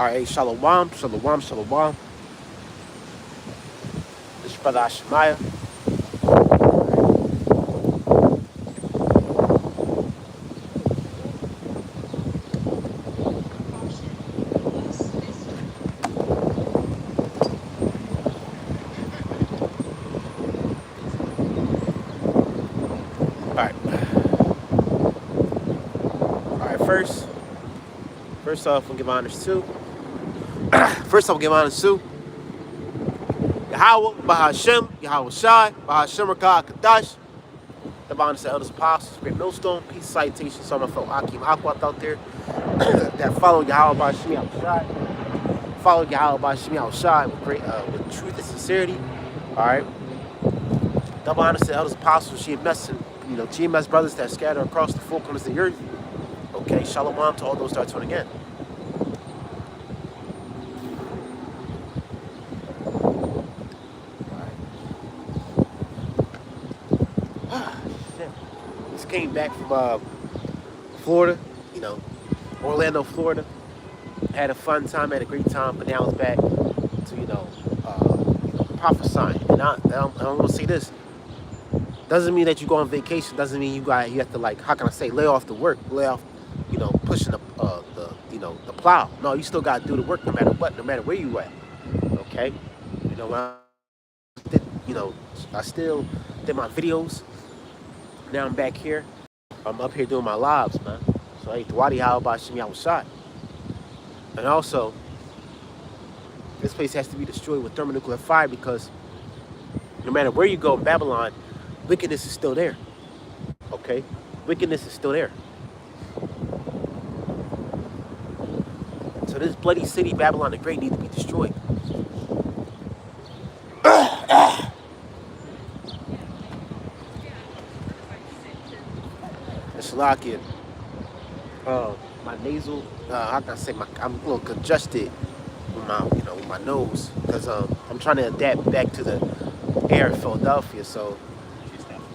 Alright, shalom, shalom, shalom. This is brother Ahshamiah. Alright. Alright, first off, we'll give honors to. First off, we'll give honors to Yahweh, Bahashem, Yahweh Shai, Bahashem Rakah Kadash, the honors to elders apostles, great millstone, peace, salutations to all my fellow Akim Aquat out there that follow Yahweh Bahashem Yahweh Shai. Follow Yahweh Bahashem Yahweh Shai with truth and sincerity. Alright. Double honors to elders apostles, GMS and GMS brothers that scatter across the four corners of the earth. Okay, shalom to all those that are tuning in. Just came back from Florida, Orlando, Florida. Had a fun time, had a great time, but now it's back to prophesying. And I'm gonna say this: doesn't mean that you go on vacation. Doesn't mean you have to lay off the work, lay off, pushing the plow. No, you still gotta do the work no matter what, no matter where you at. Okay, I still did my videos. Now I'm back here. I'm up here doing my lives, man. So hey, Dwadi how about Shimmy was shot. And also, this place has to be destroyed with thermonuclear fire because no matter where you go in Babylon, wickedness is still there. Okay? Wickedness is still there. So this bloody city, Babylon the Great, needs to be destroyed. Shalakia. My nasal, how can I say, I'm a little congested with my nose because I'm trying to adapt back to the air in Philadelphia, so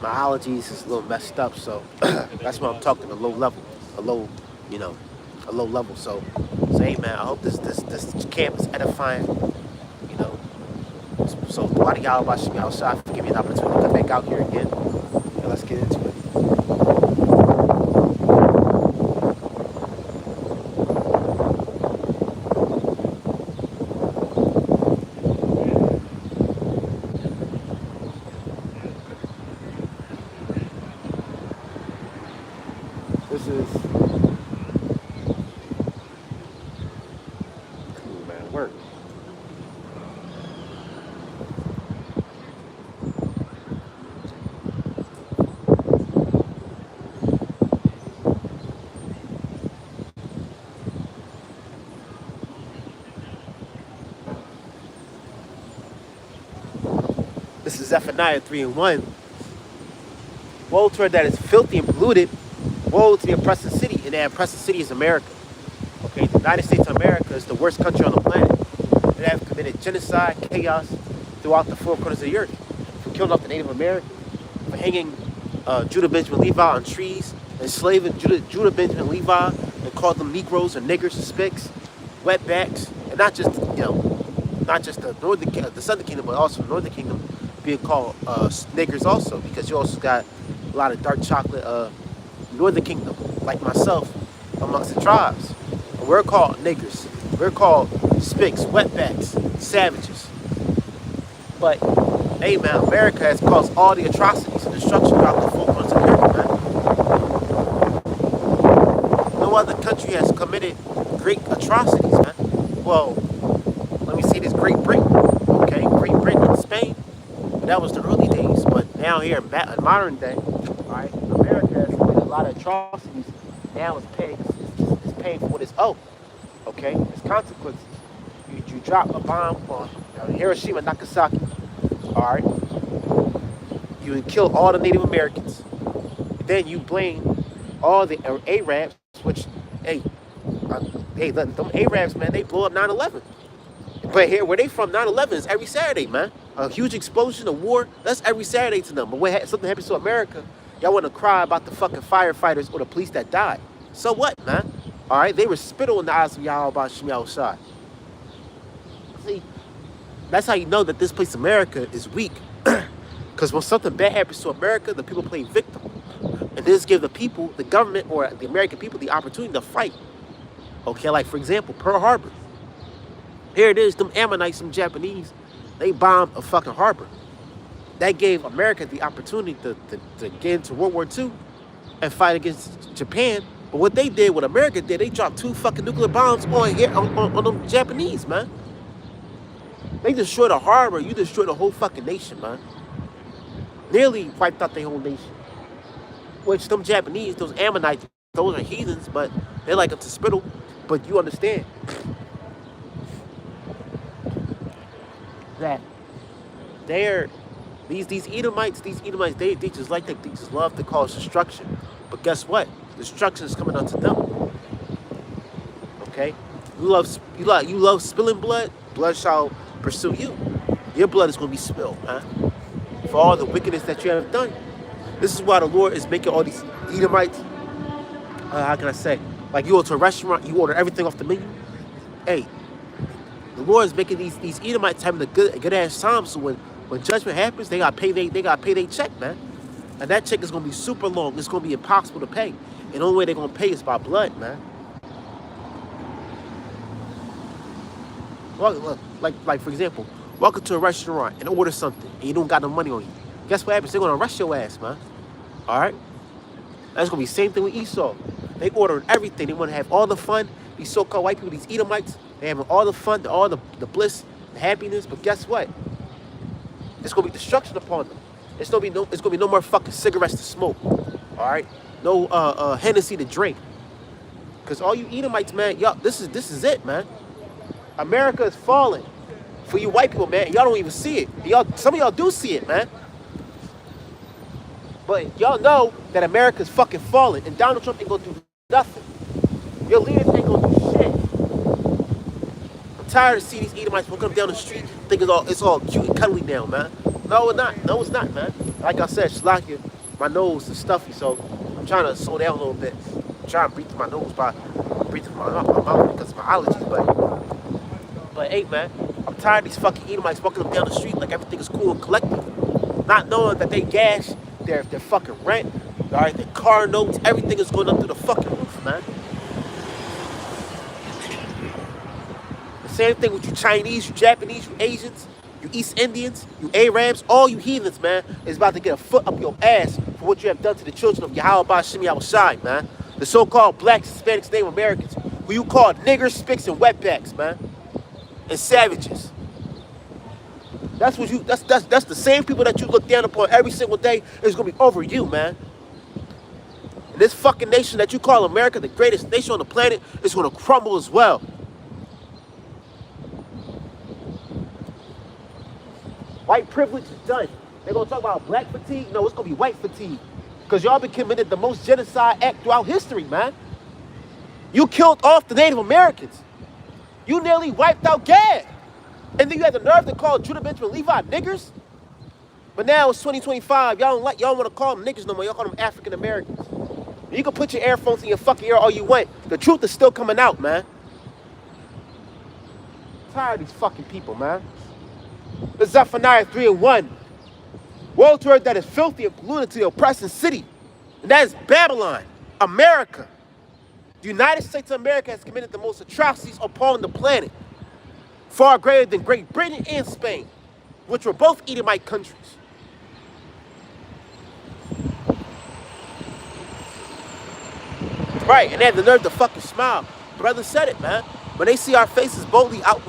my allergies is a little messed up, so that's why I'm talking a low level. So hey man, I hope this camp is edifying, So why do y'all about me outside for giving me an opportunity to come back out here again? And let's get into it. This is cool, man. Work. This is Zephaniah 3:1. Woe to her that is filthy and polluted. Woe to the oppressive city, and that oppressive city is America. Okay, the United States of America is the worst country on the planet. They have committed genocide, chaos throughout the four corners of the earth. For killing off the Native Americans, for hanging Judah Benjamin Levi on trees, enslaving Judah Benjamin Levi, and called them Negroes or niggers or spicks, wetbacks, and not just the Southern Kingdom, but also the Northern Kingdom being called niggers also, because you also got a lot of dark chocolate Northern Kingdom, like myself, amongst the tribes. And we're called niggers. We're called spicks, wetbacks, savages. But, hey man, America has caused all the atrocities and destruction throughout the four corners of the earth, man. No other country has committed great atrocities, man. Well, let me say this: Great Britain, okay? Great Britain and Spain. That was the early days, but now here in modern day, all right, America has committed a lot of atrocities. Now it's paying for what it's owed. Okay, there's consequences. You drop a bomb on Hiroshima, Nagasaki. All right, you kill all the Native Americans. Then you blame all the Arabs, which them Arabs, man, they blow up 9/11. But here, where they from, 9/11 is every Saturday, man. A huge explosion, a war, that's every Saturday to them. But when something happens to America, y'all want to cry about the fucking firefighters or the police that died. So what, man? All right, they were spittle in the eyes of Yahweh Shai. See, that's how you know that this place, America, is weak. Because when something bad happens to America, the people play victim. And this gives the people, the government, or the American people the opportunity to fight. Okay, like for example, Pearl Harbor. Here it is, them Ammonites, some Japanese, they bombed a fucking harbor. That gave America the opportunity to get into World War II and fight against Japan. But what they did, what America did, they dropped 2 fucking nuclear bombs on them Japanese, man. They destroyed a harbor, you destroyed the whole fucking nation, man. Nearly wiped out their whole nation. Which them Japanese, those Ammonites, those are heathens, but they're like a spittle. But you understand that they're these Edomites, they just like that, they just love to cause destruction. But guess what? Destruction is coming unto them. Okay? You love spilling blood, blood shall pursue you. Your blood is gonna be spilled, man. For all the wickedness that you have done. This is why the Lord is making all these Edomites, how can I say? Like you go to a restaurant, you order everything off the menu. Hey, the Lord is making these Edomites having a good ass time. So when judgment happens, they gotta pay their check, man. And that check is gonna be super long. It's gonna be impossible to pay. And the only way they're gonna pay is by blood, man. Well, like for example, walk into a restaurant and order something and you don't got no money on you. Guess what happens? They're gonna arrest your ass, man. Alright? That's gonna be the same thing with Esau. They ordering everything. They wanna have all the fun. These so-called white people, these Edomites, they having all the fun, all the bliss, the happiness, but guess what? It's gonna be destruction upon them. It's gonna be no more fucking cigarettes to smoke. Alright? No Hennessy to drink. Cause all you Edomites, man, y'all, this is it, man. America is falling. For you white people, man, y'all don't even see it. Some of y'all do see it, man. But y'all know that America's fucking falling, and Donald Trump ain't gonna do nothing. Your leaders ain't gonna do shit. I'm tired of seeing these Edomites walking up down the street thinking it's all cute and cuddly now, man. No, it's not. No, it's not, man. Like I said, Shlakia, my nose is stuffy, so I'm trying to slow down a little bit. I'm trying to breathe through my nose by breathing through my mouth because of my allergies, but hey, man, I'm tired of these fucking Edomites walking up down the street like everything is cool and collective, not knowing that they gash their fucking rent, all right, their car notes, everything is going up to the fucking roof, man. The same thing with you Chinese, you Japanese, you Asians, you East Indians, you Arabs, all you heathens, man, is about to get a foot up your ass for what you have done to the children of Ahshamiah, man. The so-called blacks, Hispanics, Native Americans, who you call niggers, spicks, and wetbacks, man, and savages. That's the same people that you look down upon every single day is gonna be over you, man. And this fucking nation that you call America, the greatest nation on the planet, is gonna crumble as well. White privilege is done. They're gonna talk about black fatigue. No, it's gonna be white fatigue. Because y'all been committed the most genocide act throughout history, man. You killed off the Native Americans. You nearly wiped out Gad. And then you had the nerve to call Judah, Benjamin, Levi niggers? But now it's 2025. Y'all want to call them niggers no more. Y'all call them African Americans. You can put your earphones in your fucking ear all you want. The truth is still coming out, man. I'm tired of these fucking people, man. This is Zephaniah 3:1. Woe to her that is filthy and polluted to the oppressing city. And that is Babylon, America. The United States of America has committed the most atrocities upon the planet. Far greater than Great Britain and Spain, which were both Edomite countries. Right, and they had the nerve to fucking smile. Brother said it, man. When they see our faces boldly out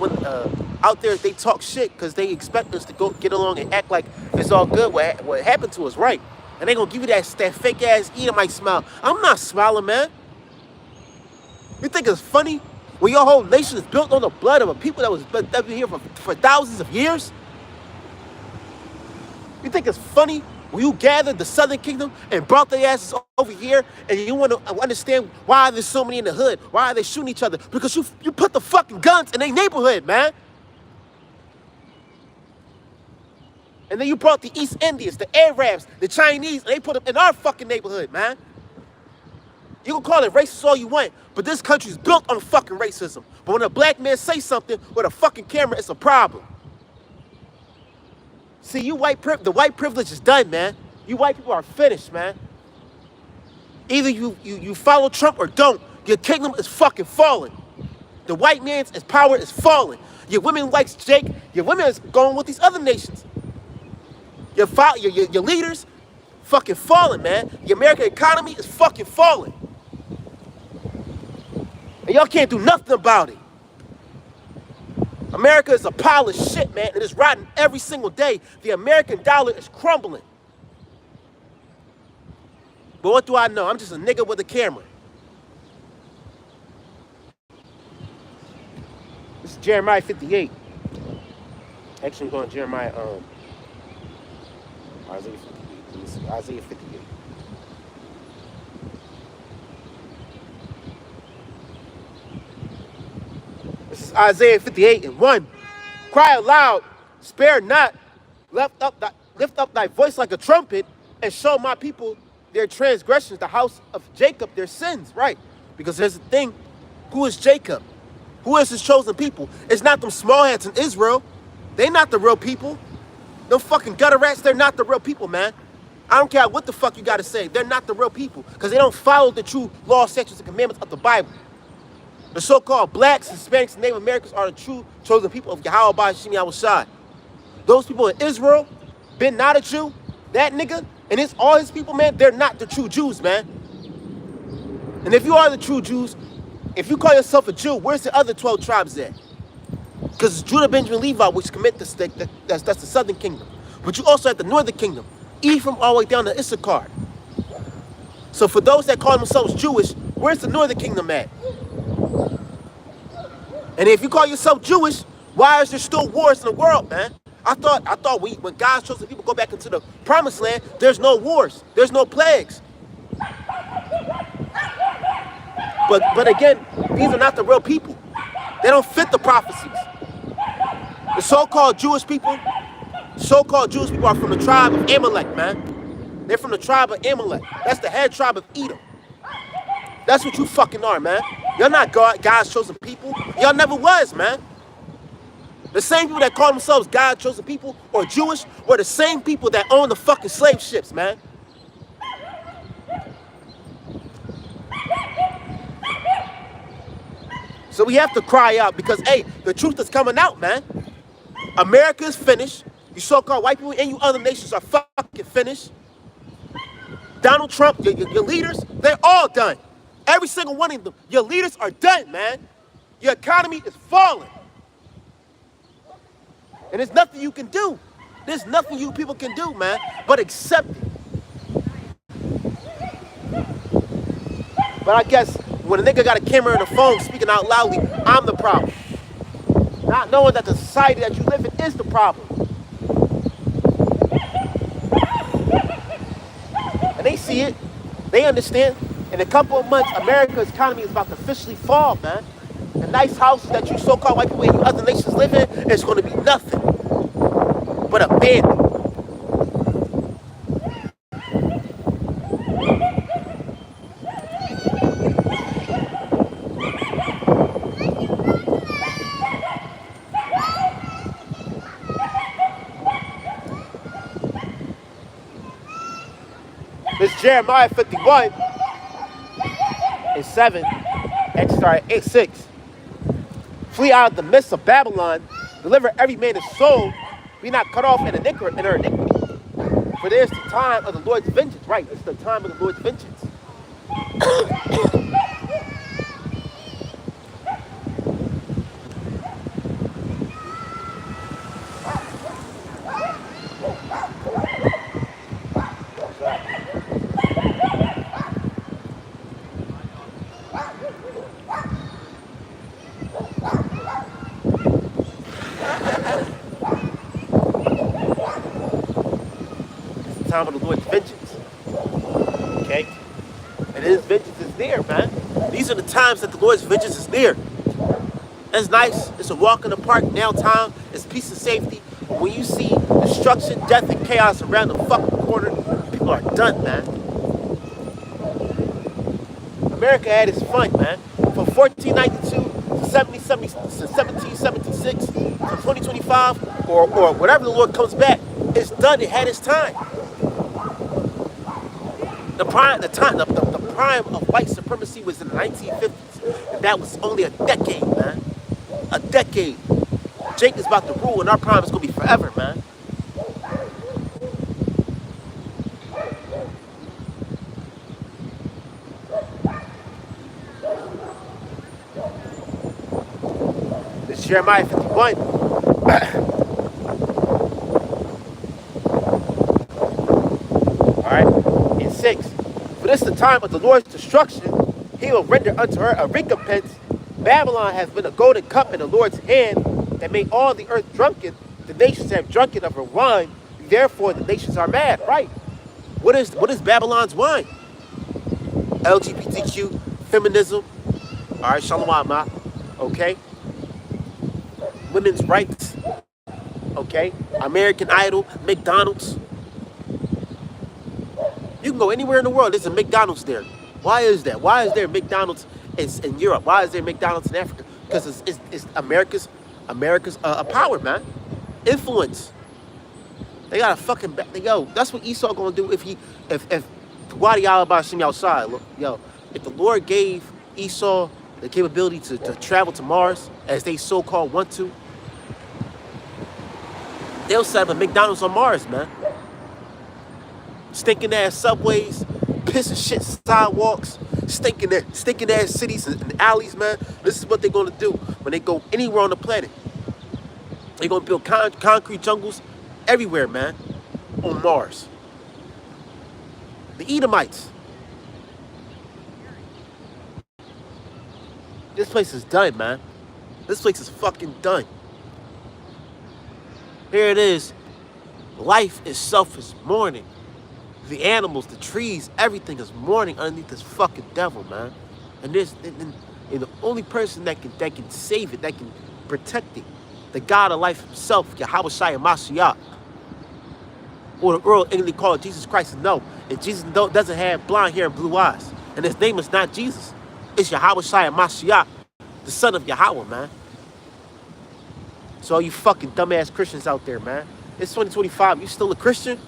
there, they talk shit because they expect us to go get along and act like it's all good. What happened to us, right? And they gonna give you that fake ass Edomite smile. I'm not smiling, man. You think it's funny? When your whole nation is built on the blood of a people that been here for thousands of years? You think it's funny when you gathered the Southern Kingdom and brought their asses over here and you want to understand why there's so many in the hood? Why are they shooting each other? Because you put the fucking guns in their neighborhood, man. And then you brought the East Indians, the Arabs, the Chinese, and they put them in our fucking neighborhood, man. You can call it racist all you want, but this country's built on fucking racism. But when a black man say something with a fucking camera, it's a problem. See, the white privilege is done, man. You white people are finished, man. Either you follow Trump or don't. Your kingdom is fucking falling. The white man's power is falling. Your women likes Jake. Your women is going with these other nations. Your leaders fucking falling, man. The American economy is fucking falling. And y'all can't do nothing about it. America is a pile of shit, man. It is rotting every single day. The American dollar is crumbling. But what do I know? I'm just a nigga with a camera. This is Jeremiah 58. Actually, I'm going to Jeremiah, Isaiah 58. Let me see, Isaiah 58. This is Isaiah 58 and 1. Cry aloud, spare not, lift up thy voice like a trumpet, and show my people their transgressions, the house of Jacob, their sins. Right. Because here's the thing. Who is Jacob? Who is his chosen people? It's not them small heads in Israel. They not the real people. Them fucking gutter rats, they're not the real people, man. I don't care what the fuck you gotta say. They're not the real people. Because they don't follow the true law, statutes, and commandments of the Bible. The so-called blacks, Hispanics, and Native Americans are the true chosen people of Yahweh Ahshamiah. Those people in Israel, been not a Jew, that nigga, and it's all his people, man, they're not the true Jews, man. And if you are the true Jews, if you call yourself a Jew, where's the other 12 tribes at? Because it's Judah, Benjamin, Levi, which commit that's the southern kingdom. But you also have the northern kingdom, Ephraim all the way down to Issachar. So for those that call themselves Jewish, where's the northern kingdom at? And if you call yourself Jewish, why is there still wars in the world, man? I thought when God's chosen people go back into the promised land, there's no wars, there's no plagues. But again, these are not the real people. They don't fit the prophecies. The so-called Jewish people are from the tribe of Amalek, man. They're from the tribe of Amalek. That's the head tribe of Edom. That's what you fucking are, man. You're not God's chosen people. Y'all never was, man. The same people that call themselves God's chosen people or Jewish were the same people that own the fucking slave ships, man. So we have to cry out because, hey, the truth is coming out, man. America is finished. You so-called white people and you other nations are fucking finished. Donald Trump, your leaders, they're all done. Every single one of them. Your leaders are done, man. Your economy is falling. And there's nothing you can do. There's nothing you people can do, man, but accept it. But I guess when a nigga got a camera and a phone speaking out loudly, I'm the problem. Not knowing that the society that you live in is the problem. And they see it. They understand. In a couple of months, America's economy is about to officially fall, man. The nice houses that you so-called white people and you other nations live in is going to be nothing but abandoned. This Jeremiah 51 and 7, 6. Flee out of the midst of Babylon, deliver every man his soul, be not cut off in her iniquity. For there's the time of the Lord's vengeance. Right, it's the time of the Lord's vengeance. Time of the Lord's vengeance. Okay? And his vengeance is near, man. These are the times that the Lord's vengeance is near. It's nice. It's a walk in the park. Now time. It's peace and safety. But when you see destruction, death, and chaos around the fucking corner, people are done, man. America had its fun, man. From 1492 to 1776 to 2025, or whatever the Lord comes back, it's done. It had its time. The prime of white supremacy was in the 1950s, and that was only a decade, man. A decade. Jake is about to rule, and our prime is gonna be forever, man. It's Jeremiah 51. All right, in 6. For this is the time of the Lord's destruction. He will render unto her a recompense. Babylon has been a golden cup in the Lord's hand that made all the earth drunken. The nations have drunken of her wine. Therefore, the nations are mad. Right? What is Babylon's wine? LGBTQ, feminism. All right, Shalom Ahshamiah. Okay. Women's rights. Okay. American Idol, McDonald's. You can go anywhere in the world. There's a McDonald's there. Why is that? Why is there McDonald's in Europe? Why is there McDonald's in Africa? Because it's America's power, man. Influence. They got a fucking yo. That's what Esau gonna do if Guadiala Bashim outside. Yo, if the Lord gave Esau the capability to travel to Mars as they so-called want to, they'll set up a McDonald's on Mars, man. Stinking ass subways, piss and shit sidewalks, stinking ass cities and alleys, man. This is what they're gonna do when they go anywhere on the planet. They're gonna build concrete jungles everywhere, man, on Mars. The Edomites. This place is done, man. This place is fucking done. Here it is. Life itself is mourning. The animals, the trees, everything is mourning underneath this fucking devil, man. And the only person that can save it, that can protect it, the God of life himself, Ahshamiah Mashiach, or the world English called Jesus Christ. No, and Jesus doesn't have blonde hair and blue eyes, and his name is not Jesus. It's Ahshamiah Mashiach, the son of Yahweh, man. So all you fucking dumbass Christians out there, man. It's 2025. You still a Christian?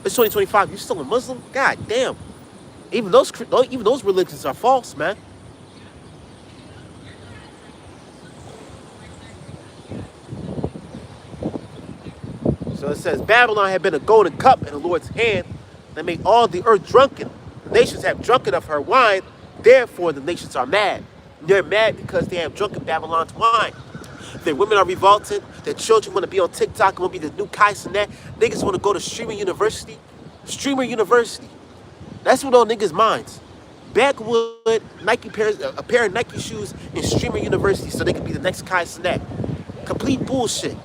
It's 2025. You still a Muslim? God damn. Even those religions are false, man. So it says, Babylon had been a golden cup in the Lord's hand that made all the earth drunken. The nations have drunken of her wine. Therefore, the nations are mad. They're mad because they have drunken Babylon's wine. Their women are revolted. Their children want to be on TikTok and want to be the new Kai Cenat. Niggas want to go to Streamer University. Streamer University. That's what on niggas' minds. Backwood, Nike pairs, a pair of Nike shoes in Streamer University so they can be the next Kai Cenat. Complete bullshit.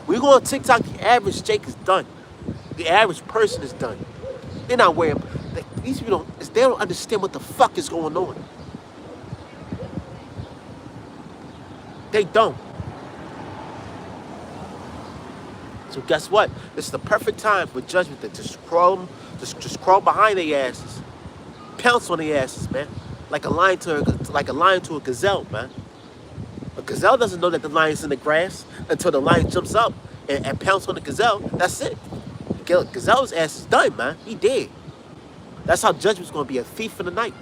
When you go on TikTok, the average Jake is done. The average person is done. They're not wearing. These people they don't understand what the fuck is going on. They don't. So guess what? This is the perfect time for judgment to just crawl behind their asses, pounce on their asses, man, like a lion to a gazelle, man. A gazelle doesn't know that the lion's in the grass until the lion jumps up and pounces on the gazelle. That's it. Gazelle's ass is done, man. He dead. That's how judgment's gonna be, a thief in the night.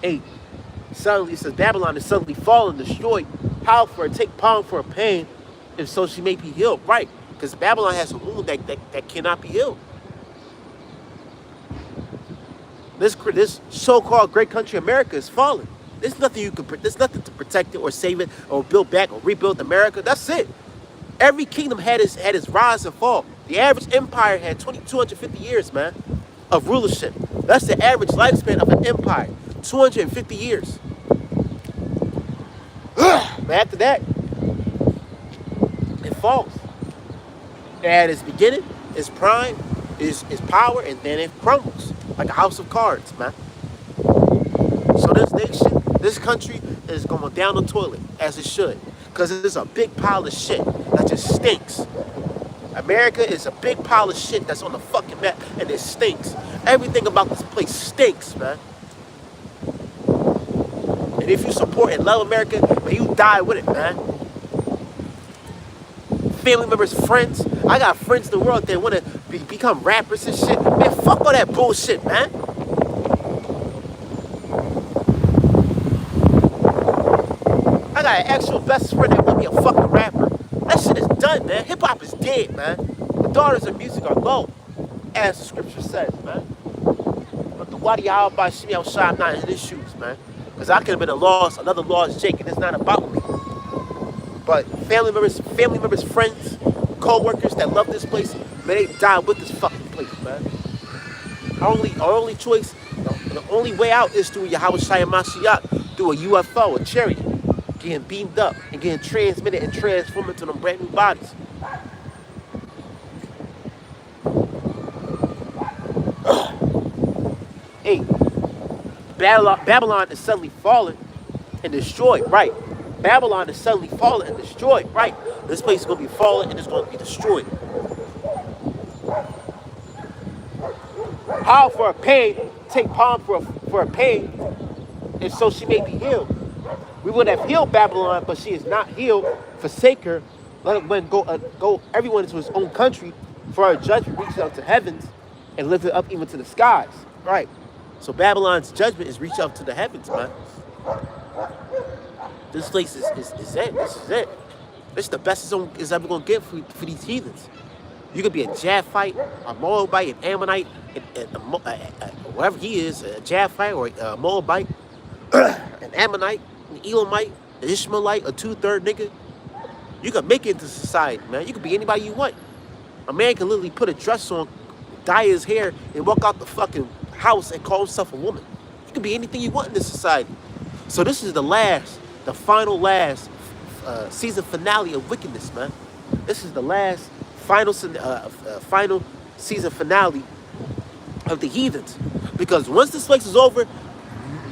Eight. Suddenly, it says Babylon is suddenly fallen, destroyed. How for it take palm for a pain, if so she may be healed. Right, because Babylon has a wound that cannot be healed. This so-called great country America is falling. There's nothing to protect it or save it or build back or rebuild America. That's it. Every kingdom had its rise and fall. The average empire had 250 years, man, of rulership. That's the average lifespan of an empire. 250 years. But after that, it falls. At its beginning, its prime, its power, and then it crumbles like a house of cards, man. So this nation, this country is going down the toilet, as it should. Because it's a big pile of shit that just stinks. America is a big pile of shit that's on the fucking map, and it stinks. Everything about this place stinks, man. And if you support and love America, man, you die with it, man. Family members, friends. I got friends in the world that want to become rappers and shit. Man, fuck all that bullshit, man. I got an actual best friend that want to be a fucking rapper. That shit is done, man. Hip hop is dead, man. The daughters of music are low, as the scripture says, man. But the Wadi Ahshamiah shot not in his shoes, man. Because I could have been another lost Jake, and it's not about me. But family members, friends, co-workers that love this place, man, they die with this fucking place, man. Our only choice, the only way out is through Ahshamiah Mashiach, through a UFO, a chariot, getting beamed up and getting transmitted and transformed into them brand new bodies. Hey, Babylon is suddenly fallen and destroyed, right? Babylon is suddenly fallen and destroyed, right? This place is going to be fallen and it's going to be destroyed. How for a pain, take palm for a pain, and so she may be healed. We would have healed Babylon, but she is not healed. Forsake her. Let it go everyone into his own country, for our judgment reaches up to heavens and lifted up even to the skies. Right. So Babylon's judgment is reach up to the heavens, man. This place is it. This is it. This is the best it's ever going to get for these heathens. You could be a Japhite, a Moabite, an Ammonite, whatever he is, a Japhite or a Moabite, an Ammonite, an Elamite, an Ishmaelite, a two-third nigga. You can make it into society, man. You can be anybody you want. A man can literally put a dress on, dye his hair, and walk out the fucking house and call himself a woman. You can be anything you want in this society. So this is the final season finale of wickedness, man. This is the last final season finale of the heathens. Because once this place is over,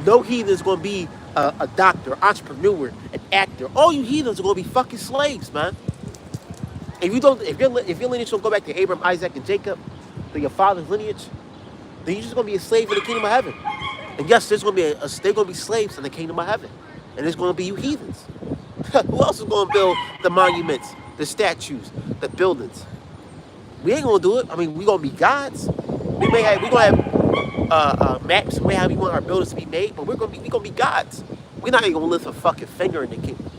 no heathen is going to be a doctor, entrepreneur, an actor. All you heathens are going to be fucking slaves, man. If your lineage don't go back to Abraham, Isaac, and Jacob, to your father's lineage, then you're just going to be a slave in the kingdom of heaven. And yes, they're going to be slaves in the kingdom of heaven. And there's going to be you heathens. Who else is going to build the monuments, the statues, the buildings? We ain't going to do it. I mean, we're going to be gods. We're going to have maps. We want our buildings to be made, but we're going to be gods. We're not even going to lift a fucking finger in the kingdom.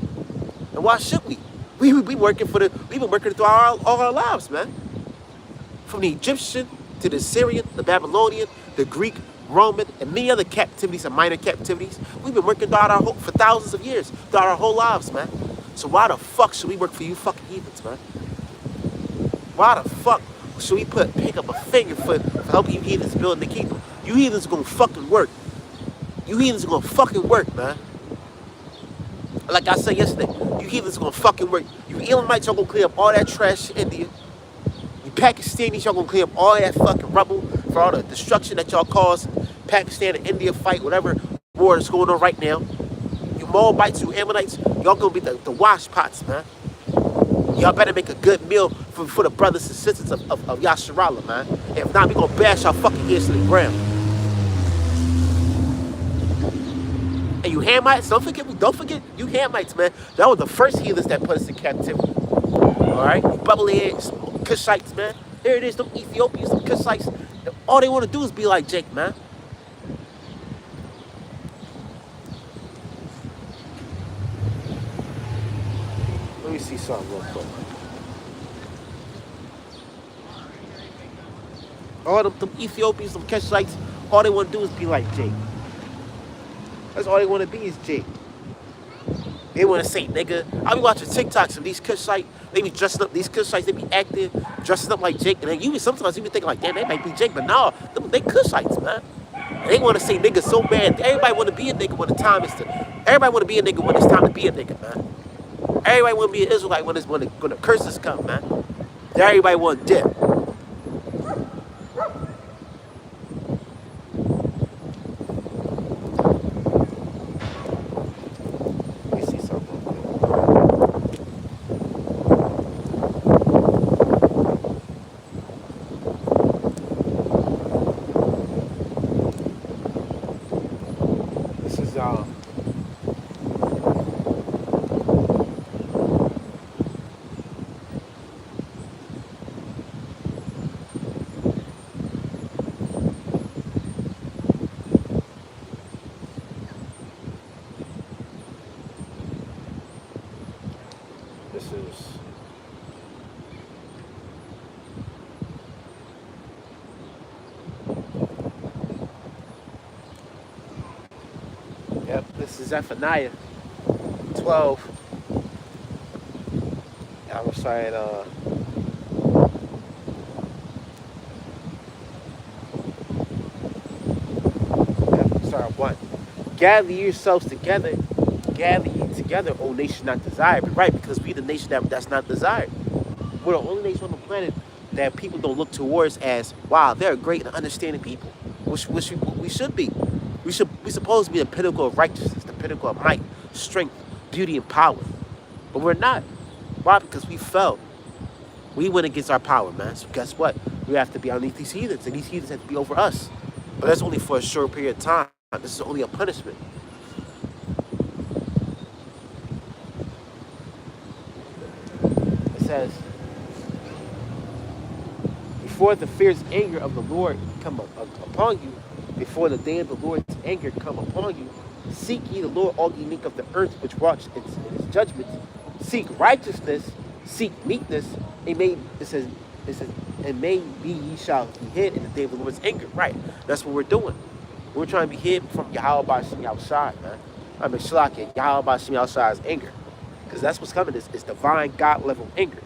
And why should we? We've been working throughout all our lives, man. From the Egyptian to the Syrian, the Babylonian, the Greek, Roman, and many other captivities and minor captivities. We've been working for thousands of years, throughout our whole lives, man. So why the fuck should we work for you fucking heathens, man? Why the fuck should we pick up a finger for helping you heathens build the kingdom? You heathens are gonna fucking work. You heathens are gonna fucking work, man. Like I said yesterday, you heathens are gonna fucking work. You Elamites are gonna clean up all that trash in India. You Pakistanis, y'all gonna clean up all that fucking rubble for all the destruction that y'all caused. Pakistan and India fight, whatever war is going on right now. You Moabites, you Ammonites, y'all gonna be the wash pots, man. Y'all better make a good meal for the brothers and sisters of Yasharallah, man. If not, we gonna bash our fucking ears to the ground. And you Hamites, don't forget, you Hamites, man. That was the first heathens that put us in captivity. Alright? You bubbly heads, Cushites, man. Here it is, them Ethiopians, them Cushites. All they want to do is be like Jake, man. Let me see something real quick. All them Ethiopians, them Cushites, all they want to do is be like Jake. That's all they want to be is Jake. They want to say nigga. I be watching TikToks of these Cushites. They be dressing up, these Cushites, they be acting, dressing up like Jake. And then sometimes you be thinking like, damn, they might be Jake. But no, they Cushites, man. And they want to say nigga so bad. Everybody want to be a nigga when everybody want to be a nigga when it's time to be a nigga, man. Everybody want to be an Israelite when the curses come, man. Everybody want dip. Let me see something. This is Zephaniah 12. I'm gonna start at start at 1. Gather yourselves together, gather ye together, O nation not desired. But right, because we the nation that's not desired. We're the only nation on the planet that people don't look towards as, wow, they're a great and understanding people. Which we should be. We supposed to be the pinnacle of righteousness, the pinnacle of might, strength, beauty, and power. But we're not. Why? Because we fell. We went against our power, man. So guess what? We have to be underneath these heathens, and these heathens have to be over us. But that's only for a short period of time. This is only a punishment. It says, before the fierce anger of the Lord come upon you, before the day of the Lord's anger come upon you, seek ye the Lord, all ye meek of the earth, which watch in his judgments. Seek righteousness, seek meekness. It says, and may be ye shall be hid in the day of the Lord's anger. Right. That's what we're doing. We're trying to be hid from Yahweh Bashim Yahushai, man. I mean, Shalaki, Yahweh Bashim Yahushai's anger. Because that's what's coming, is divine God level anger.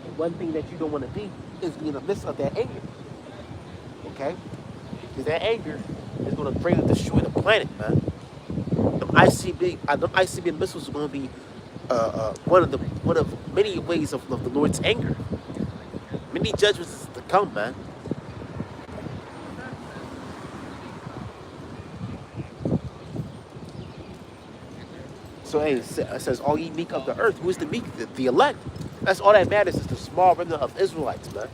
And one thing that you don't want to be is be in the midst of that anger. Okay? Because that anger is going to greatly destroy the planet, man. Them ICB missiles are going to be one of many ways of the Lord's anger. Many judgments is to come, man. So hey, it says, all ye meek of the earth. Who is the meek? The elect. That's all that matters, is the small remnant of Israelites, man.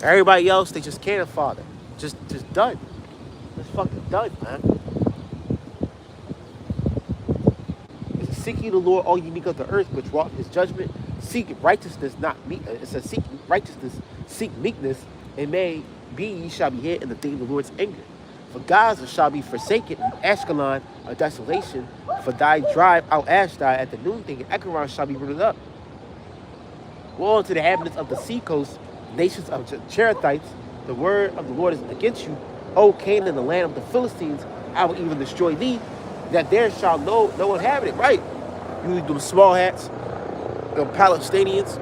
Everybody else, they just can't, Father. Just done. Just fucking done, man. Seek ye the Lord, all ye meek of the earth, which wrought his judgment. Seek righteousness, not meek. It says, seek righteousness, seek meekness, and may be ye shall be hid in the day of the Lord's anger. For Gaza shall be forsaken, and Ashkelon a desolation. For thy drive out Ashdod at the noonday, and Ekron shall be rooted up. Woe unto the inhabitants of the sea coast, nations of Cherethites. The word of the Lord is against you. O Canaan, the land of the Philistines, I will even destroy thee, that there shall no inhabitant. Right. You them small hats, them Palestinians.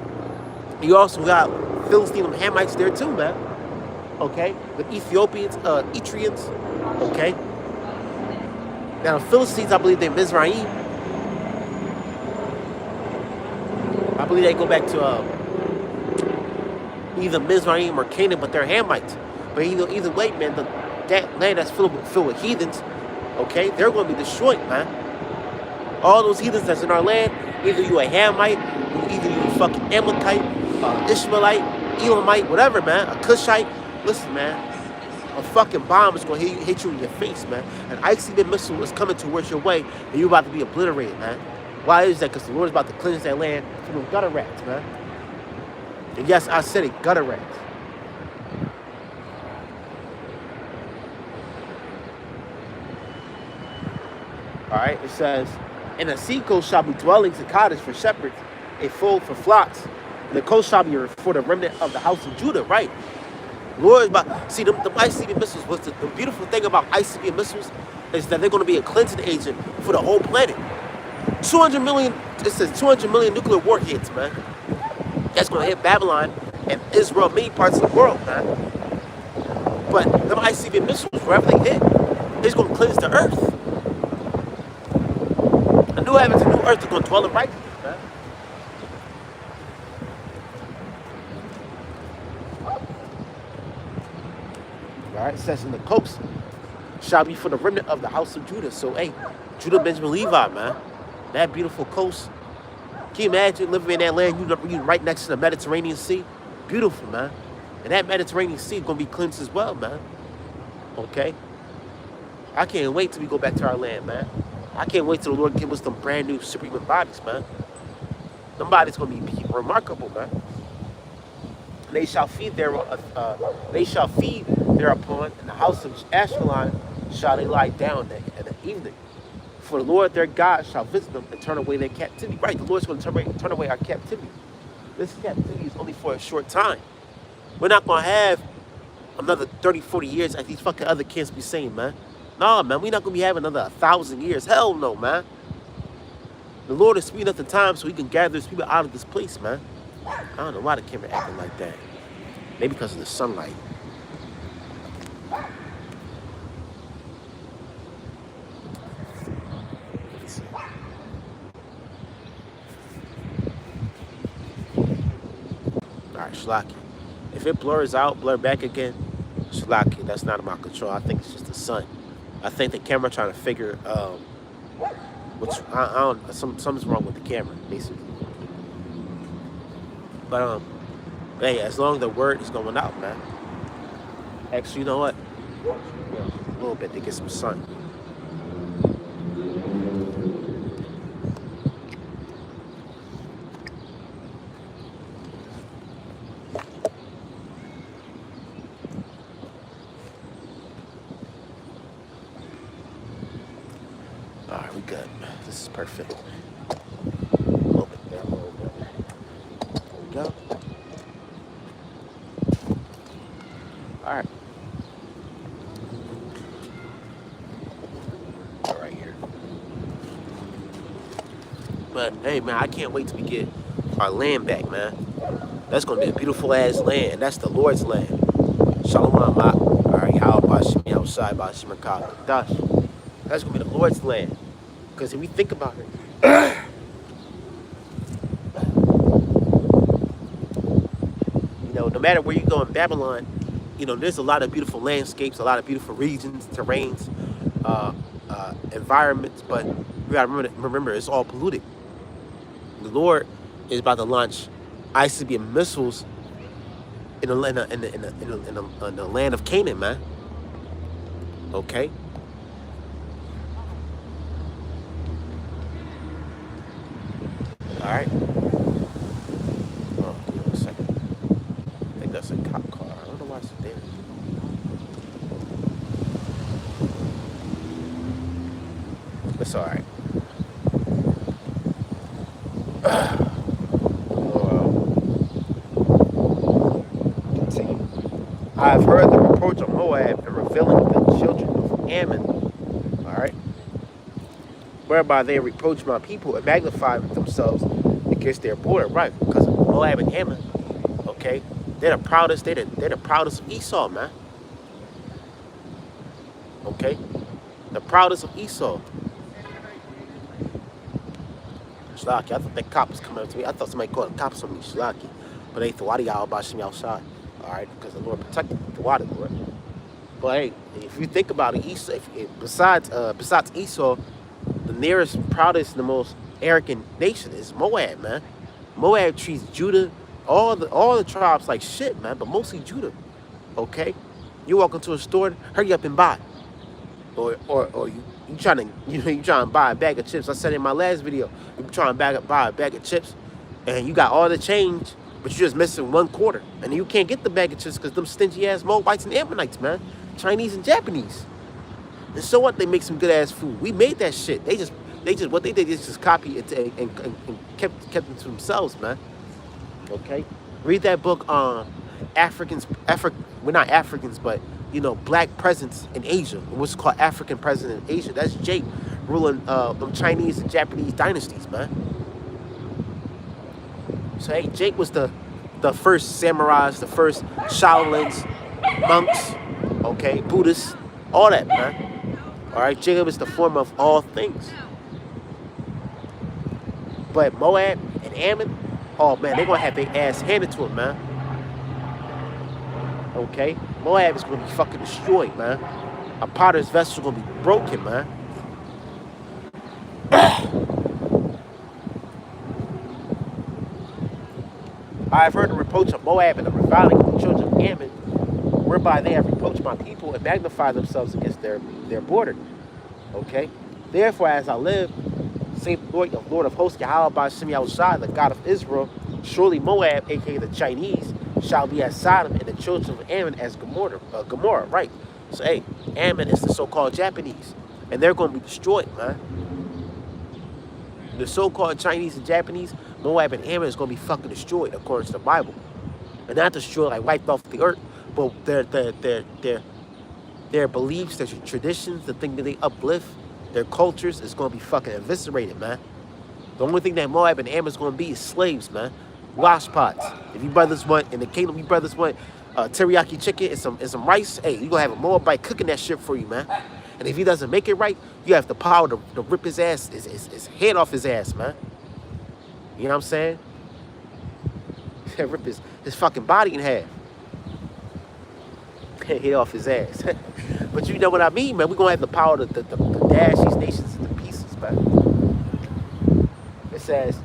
You also got Philistine, them Hamites there too, man. Okay? The Ethiopians, Etrians. Okay? Now the Philistines, I believe they're Mizraim. I believe they go back to either Mizraim or Canaan, but they're Hamites. But either way, man, that land that's filled with heathens, okay, they're going to be destroyed, man. All those heathens that's in our land, either you a Hamite, either you a fucking Amalekite, Ishmaelite, Elamite, whatever, man, a Cushite. Listen, man, a fucking bomb is going to hit you in your face, man. An ICB missile is coming towards your way, and you're about to be obliterated, man. Why is that? Because the Lord is about to cleanse that land from the gutter rats, man. And yes, I said it, gutter rats. All right, it says, and the sea coast shall be dwellings and cottages for shepherds, a fold for flocks. And the coast shall be for the remnant of the house of Judah, right? Lord is about, see, the ICB missiles, the beautiful thing about ICB missiles is that they're going to be a cleansing agent for the whole planet. 200 million, it says 200 million nuclear warheads, man. That's going to hit Babylon and Israel, many parts of the world, man. But them ICB missiles, wherever they hit, it's going to cleanse the earth. A new heavens and new earth is going to dwell in righteousness, man. All right, it says, in the coast shall be for the remnant of the house of Judah. So, hey, Judah, Benjamin, Levi, man. That beautiful coast. Can you imagine living in that land? You right next to the Mediterranean Sea. Beautiful, man. And that Mediterranean Sea is going to be cleansed as well, man. Okay? I can't wait till we go back to our land, man. I can't wait till the Lord give us some brand new superhuman bodies, man. Them bodies going to be remarkable, man. And they shall feed thereupon, in the house of Ashkelon shall they lie down in the evening. For the Lord their God shall visit them and turn away their captivity. Right, the Lord's going to turn away our captivity. This captivity is only for a short time. We're not going to have another 30, 40 years like these fucking other kids be saying, man. Nah, man, we not gonna be having another 1,000 years. Hell no, man. The Lord is speeding up the time so he can gather his people out of this place, man. I don't know why the camera acting like that. Maybe because of the sunlight. Alright, Shlaki. If it blurs out, blur back again, Shlaki, that's not in my control. I think it's just the sun. I think the camera trying to figure which I don't something's wrong with the camera, basically. But hey, as long as the word is going out, man. Actually, you know what? A little bit to get some sun. Alright, we good. This is perfect. A little bit there, a little bit. There we go. Alright. Right here. But hey, man, I can't wait till we get our land back, man. That's gonna be a beautiful ass land. That's the Lord's land. Shalom, Ma. Alright, how about Shemi outside by Shemar Dash? That's gonna be the Lord's land. Because if we think about it, you know, no matter where you go in Babylon, you know, there's a lot of beautiful landscapes, a lot of beautiful regions, terrains, environments, but we gotta remember it's all polluted. The Lord is about to launch ICBM missiles in the land of Canaan, man. Okay. All right. Oh, give me a second. I think that's a cop car. I don't know why it's there. It's all right. Continue. I've heard the reproach of Moab and revealing the children of Ammon. All right. Whereby they reproach my people and magnify themselves against their border, right? Because of Moab and Ammon, okay, they're the proudest. They're the proudest of Esau, man. Okay, the proudest of Esau. Shlaki, I thought that cop was coming up to me. I thought somebody called the cops on me, Shlaki, but they thought y'all about Shemi outside, all right, because the Lord protected the water, Lord. But hey, if you think about it, Esau, besides Esau, the nearest, proudest, the most arrogant nation is Moab, man. Moab treats Judah, all the tribes like shit, man, but mostly Judah. Okay, you walk into a store, hurry up and buy, or you trying to buy a bag of chips. I said in my last video, you trying to buy a bag of chips, and you got all the change, but you're just missing 1/4, and you can't get the bag of chips because them stingy ass Moabites and Ammonites, man, Chinese and Japanese. And so what? They make some good ass food. We made that shit. They just what they did is just copy it and kept it to themselves, man. Okay, read that book on we're not Africans, but you know, black presence in Asia. What's called African presence in Asia. That's Jake ruling them Chinese and Japanese dynasties, man. So hey, Jake was the first samurais, the first Shaolins, monks, okay, Buddhists, all that, man. All right, Jacob is the former of all things. But Moab and Ammon, oh man, they're gonna have their ass handed to them, man. Okay, Moab is gonna be fucking destroyed, man. A potter's vessel is gonna be broken, man. I have heard the reproach of Moab and the reviling of the children of Ammon, whereby they have reproached my people and magnified themselves against their border. Okay? Therefore, as I live, say the Lord of hosts, Yahweh by Shemi Yahushua, the God of Israel, surely Moab, aka the Chinese, shall be as Sodom, and the children of Ammon as Gomorrah, right? So hey, Ammon is the so-called Japanese, and they're going to be destroyed, man. The so-called Chinese and Japanese, Moab and Ammon is going to be fucking destroyed according to the Bible. And not destroyed like wiped off the earth, But their beliefs, their traditions, the thing that they uplift, their cultures is gonna be fucking eviscerated, man. The only thing that Moab and Ammon is gonna be is slaves, man. Wash pots. If you brothers want in the kingdom, you brothers want teriyaki chicken and some rice, hey, you gonna have a Moabite cooking that shit for you, man. And if he doesn't make it right, you have the power to rip his ass, his head off his ass, man. You know what I'm saying? Rip his fucking body in half. Head off his ass. But you know what I mean, man. We're gonna have the power to dash these nations into pieces, man. It says,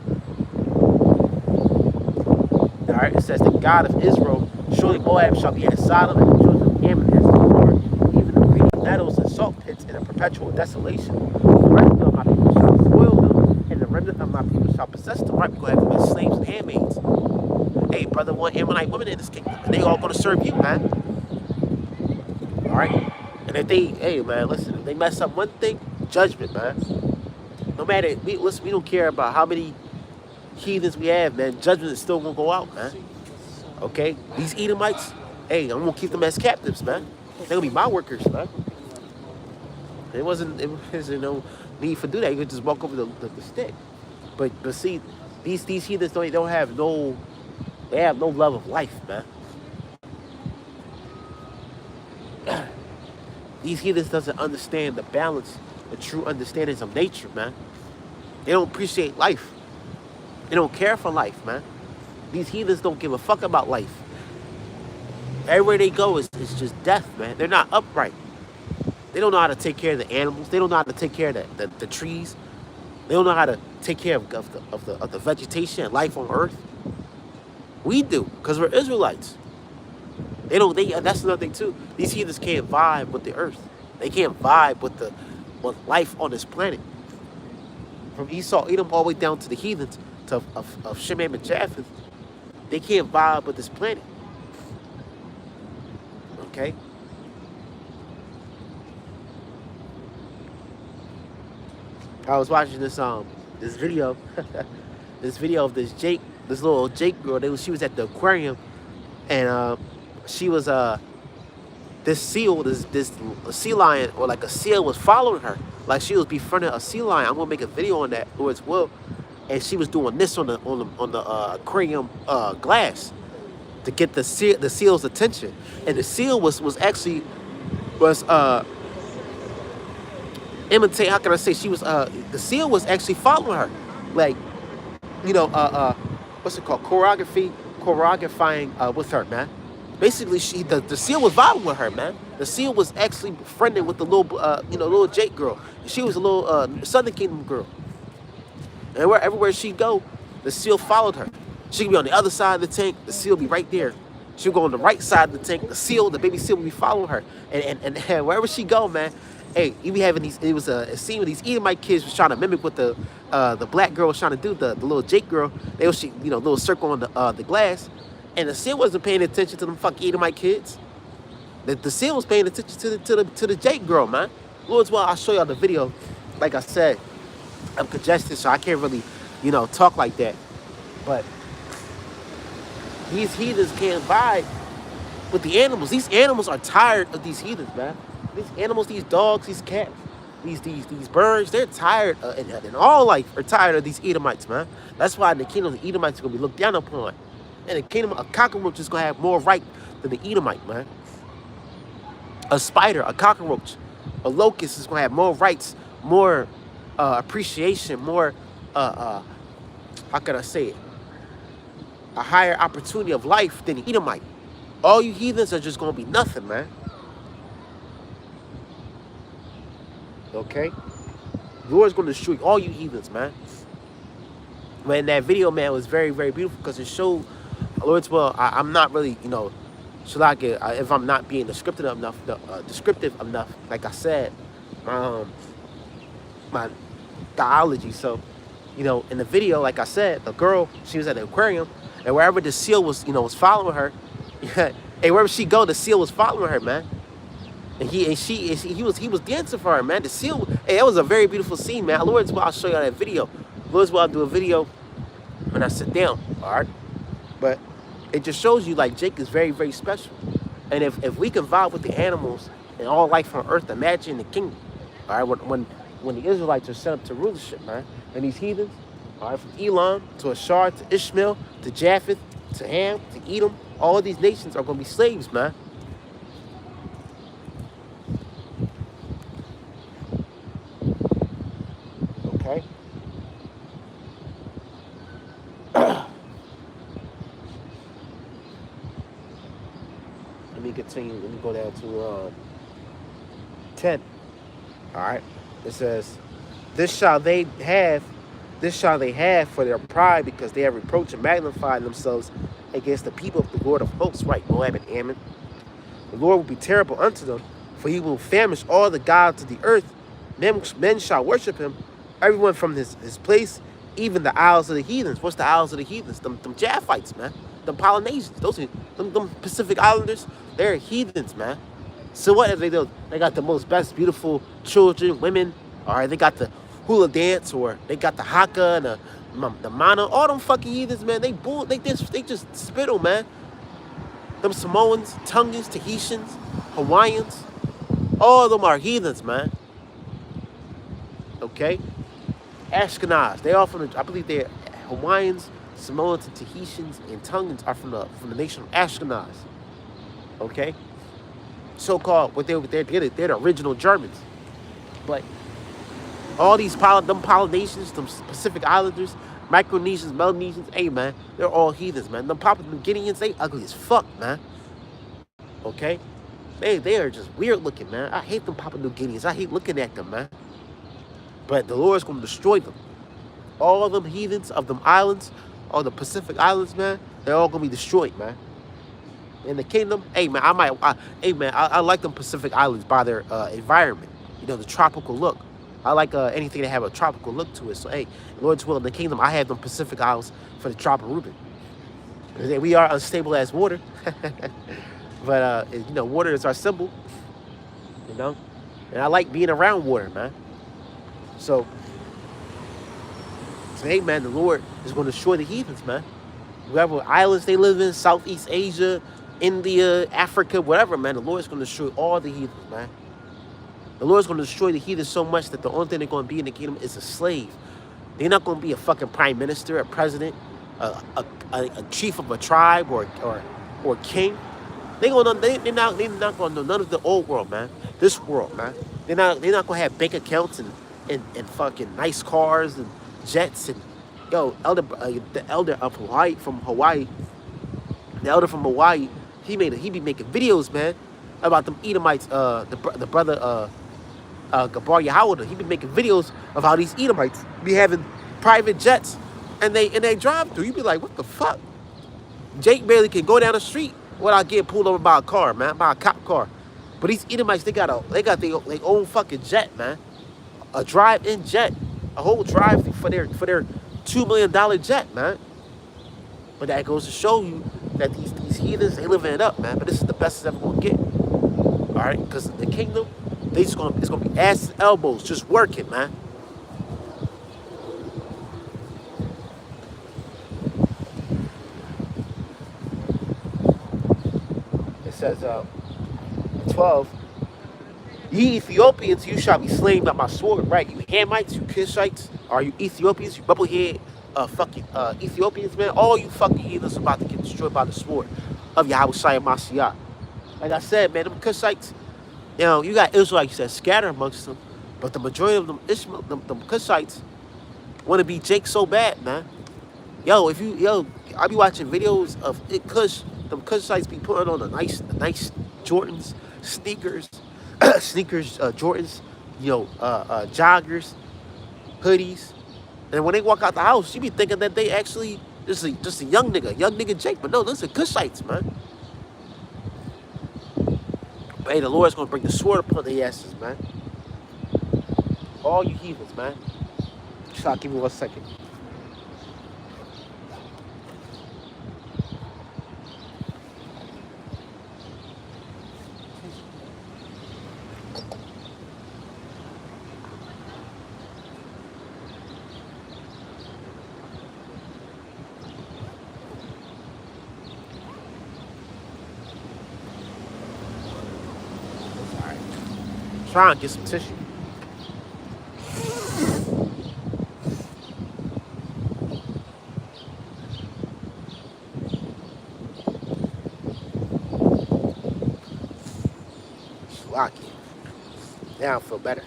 all right, it says the God of Israel, surely Moab shall be as Sodom and the children of Ammon as the Lord, even the green meadows and salt pits in a perpetual desolation. The remnant of my people shall spoil them, and the remnant of my people shall possess them. Right, we're gonna have them as slaves and handmaids. Hey, brother, want Ammonite women in this kingdom, and they all gonna serve you, man. All right, and if they, hey, man, listen, if they mess up one thing, judgment, man. No matter, we don't care about how many heathens we have, man. Judgment is still gonna go out, man. Okay, these Edomites, hey, I'm gonna keep them as captives, man. They're gonna be my workers, man. It wasn't no need for do that. You could just walk over the stick. But see, these heathens don't have no, they have no love of life, man. These heathens doesn't understand the balance, the true understandings of nature, man. They don't appreciate life. They don't care for life, man. These heathens don't give a fuck about life. Everywhere they go is just death, man. They're not upright. They don't know how to take care of the animals. They don't know how to take care of the trees. They don't know how to take care of the vegetation and life on earth. We do, because we're Israelites. That's another thing too. These heathens can't vibe with the earth. They can't vibe with life on this planet. From Esau, Edom, all the way down to the heathens of Shem and Japheth, they can't vibe with this planet. Okay? I was watching this video, this video of this little Jake girl. She was at the aquarium, and she was this sea lion, or like a seal, was following her. Like she was befriending a sea lion. I'm gonna make a video on that, Lord's will. And she was doing this on the aquarium glass to get the seal's attention. And the seal was imitate. How can I say? She was the seal was actually following her, like, you know, what's it called? Choreographing with her, man. Basically, the seal was vibing with her, man. The seal was actually friending with the little Jake girl. She was a little Southern Kingdom girl. And everywhere she'd go, the seal followed her. She could be on the other side of the tank, the seal would be right there. She'd go on the right side of the tank, the baby seal would be following her. And wherever she go, man, hey, you be having these, it was a scene where these Edomite kids was trying to mimic what the black girl was trying to do, the little Jake girl. They was, little circle on the glass. And the seal wasn't paying attention to them fucking Edomite kids. The seal was paying attention to the Jake girl, man. Lord's well, I'll show y'all the video. Like I said, I'm congested, so I can't really, talk like that. But these heathens can't vibe with the animals. These animals are tired of these heathens, man. These animals, these dogs, these cats, these birds, they're tired, and all life are tired of these Edomites, man. That's why in the kingdom, the Edomites are going to be looked down upon. In the kingdom, a cockroach is going to have more right than the Edomite, man. A spider, a cockroach, a locust is going to have more rights, more appreciation, more, how can I say it? A higher opportunity of life than the Edomite. All you heathens are just going to be nothing, man. Okay? The Lord's going to destroy all you heathens, man. Man, that video, man, was very, very beautiful because it showed, Lord's well, I'm not really, Shalaka, if I'm not being descriptive enough, like I said, my theology. So, in the video, like I said, the girl, she was at the aquarium, and wherever the seal was, was following her, and wherever she go, the seal was following her, man. And he was dancing for her, man. The seal, hey, that was a very beautiful scene, man. Lord's well, I'll show y'all that video. Lord's well, I'll do a video when I sit down, all right? But it just shows you, like, Jake is very, very special. And if we can vibe with the animals and all life on earth, imagine the kingdom. All right, when the Israelites are set up to rulership, man, and these heathens, all right, from Elam to Ashar to Ishmael to Japheth to Ham to Edom, all of these nations are going to be slaves, man. Okay. Let me continue. Let me go down to 10. All right. It says, This shall they have, this shall they have for their pride, because they have reproached and magnified themselves against the people of the Lord of hosts." Right, Moab and Ammon. "The Lord will be terrible unto them, for he will famish all the gods of the earth. Men shall worship him, everyone from his place, even the isles of the heathens." What's the isles of the heathens? Them Japhites, man. Them Polynesians. Those are them Pacific Islanders. They're heathens, man. So what if they do? They got the most best beautiful children, women. All right, they got the hula dance, or they got the haka and the mana. All them fucking heathens, man. They just spittle, man. Them Samoans, Tongans, Tahitians, Hawaiians. All of them are heathens, man. Okay? Ashkenaz. They all from the, I believe they're Hawaiians, Samoans, and Tahitians, and Tongans are from the nation of Ashkenaz. Okay? So-called, they're the original Germans. But all these them Polynesians, them Pacific Islanders, Micronesians, Melanesians, hey, man, they're all heathens, man. Them Papua New Guineans, they ugly as fuck, man. Okay? They are just weird looking, man. I hate them Papua New Guineans. I hate looking at them, man. But the Lord's going to destroy them. All of them heathens of them islands, all the Pacific Islands, man, they're all going to be destroyed, man. In the kingdom, hey, man, I like them Pacific Islands by their environment. You know, the tropical look. I like anything that have a tropical look to it. So, hey, Lord's will in the kingdom, I have them Pacific Islands for the Trop of Reuben. We are unstable as water. But, you know, water is our symbol. You know? And I like being around water, man. So, hey, man, the Lord is going to destroy the heathens, man. Whatever islands they live in, Southeast Asia, India, Africa, whatever, man, the Lord's going to destroy all the heathens, man. The Lord's going to destroy the heathens so much that the only thing they're going to be in the kingdom is a slave. They're not going to be a fucking prime minister, a president, a chief of a tribe, or king. They're not going to know none of the old world, man. This world, man. They're not going to have bank accounts and fucking nice cars and jets and the elder of Hawaii from Hawaii. The elder from Hawaii, he be making videos, man, about them Edomites. The brother Gabar Yahweh, he be making videos of how these Edomites be having private jets and they drive through. You be like, what the fuck? Jake barely can go down the street without getting pulled over by a car, man, by a cop car. But these Edomites, they got their own fucking jet, man, a drive-in jet, a whole drive for their $2 million jet, man. But that goes to show you that these heathens, they living it up, man. But this is the best it's ever gonna get. All right, because the kingdom, it's gonna be ass and elbows just working, man. It says 12. "Ye Ethiopians, you shall be slain by my sword." Right, you Hamites, you Kishites, are you Ethiopians, you bubblehead fucking Ethiopians, man. All you fucking heathens about to get destroyed by the sword of Yahushua Mashiach. Like I said, man, them Cushites, you know, you got Israelites that scatter amongst them, but the majority of them them Cushites want to be Jake so bad, man. I be watching videos of Kush. Them Cushites be putting on a nice Jordans, sneakers, Jordans, you know, joggers, hoodies. And when they walk out the house, you be thinking that they actually just a young nigga Jake. But no, those are Cushites, man. But hey, the Lord's gonna bring the sword upon their asses, man. All you heathens, man. Just give me 1 second. try and get some tissue. Lucky. Now I feel better.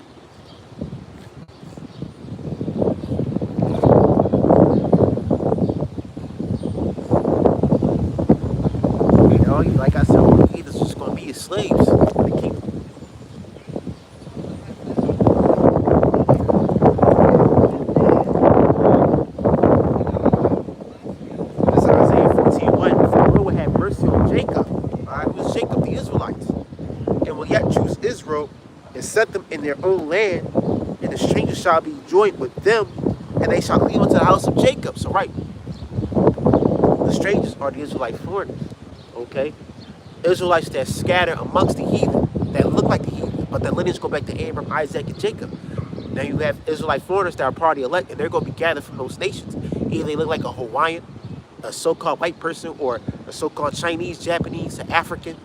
You know, like I said, all the heathens just gonna be his slaves in the kingdom. This is Isaiah 14:1. For the Lord will have mercy on Jacob. Alright, who is Jacob? The Israelites. And will yet choose Israel and set them in their own land, and the strangers shall be joined with them, and they shall cleave unto the house of Jacob. So right, the strangers are the Israelite foreigners. Okay? Israelites that scatter amongst the heathen, that look like the heathen, but their lineage go back to Abraham, Isaac, and Jacob. Now you have Israelite foreigners that are part of the elect, and they're going to be gathered from those nations. Either they look like a Hawaiian, a so-called white person, or a so-called Chinese, Japanese, an African.